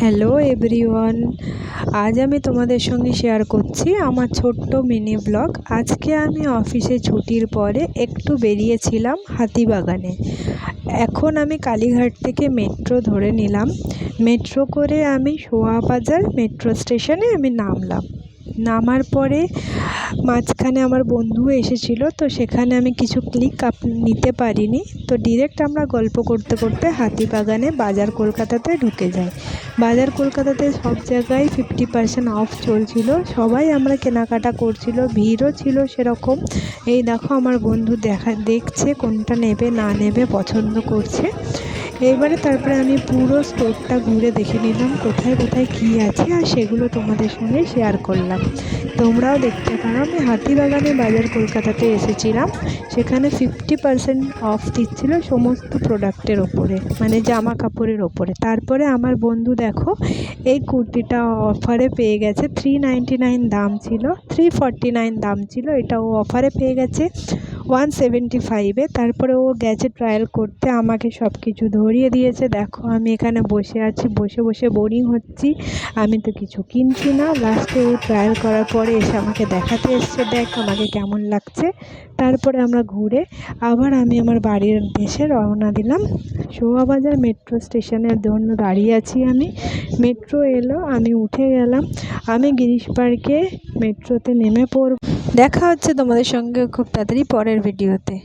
Hello everyone, আজ আমি তোমাদের সঙ্গে শেয়ার করছি আমার ছোট্ট মিনি ব্লগ। আজকে আমি অফিসে ছুটির পরে একটু বেরিয়েছিলাম হাতিবাগানে। এখন আমি কালীঘাট থেকে মেট্রো ধরে নিলাম। মেট্রো করে আমি শোয়াবাজার মেট্রো স্টেশনে আমি নামার পরে মাঝখানে আমার বন্ধু এসেছিল, তো সেখানে আমি কিছু ক্লিক নিতে পারিনি। তো ডিরেক্ট আমরা গল্প করতে করতে হাতিবাগানে বাজার কলকাতাতে ঢুকে যাই। বাজার কলকাতাতে সব জায়গায় 50% অফ চলছিল, সবাই আমরা কেনাকাটা করছিল, ভিড়ও ছিল সেরকম। এই দেখো আমার বন্ধু দেখছে কোনটা নেবে না নেবে, পছন্দ করছে। তারপরে আমি পুরো স্টোরটা ঘুরে দেখে নিলাম কোথায় কোথায় কী আছে, আর সেগুলো তোমাদের সঙ্গে শেয়ার করলাম। তোমরাও দেখতে পারো। আমি হাতিবাগানে বাজার কলকাতাতে এসেছিলাম, সেখানে 50% অফ দিচ্ছিল সমস্ত প্রোডাক্টের ওপরে, মানে জামা কাপড়ের ওপরে। তারপরে আমার বন্ধু দেখো এই কুর্তিটা অফারে পেয়ে গেছে। 399 দাম ছিল, 349 দাম ছিল, এটা ও অফারে পেয়ে গেছে 175-এ। তারপরে ও গেছে ট্রায়াল করতে, আমাকে সব কিছু ধরিয়ে দিয়েছে। দেখো আমি এখানে বসে আছি, বসে বসে বোরিং হচ্ছি, আমি তো কিছু কিনছি না। লাস্টে ও ট্রায়াল করার পরে এসে আমাকে দেখাতে এসছে, দেখ আমাকে কেমন লাগছে। তারপরে আমরা ঘুরে আবার আমি আমার বাড়ির দেশে রওনা দিলাম। শোয়াবাজার মেট্রো স্টেশনের জন্য দাঁড়িয়ে আছি আমি। মেট্রো এলো, আমি উঠে গেলাম। আমি গিরিশ পার্কে মেট্রোতে নেমে পড়ব। দেখা হচ্ছে তোমাদের সঙ্গে খুব তাড়াতাড়ি পরের ভিডিওতে।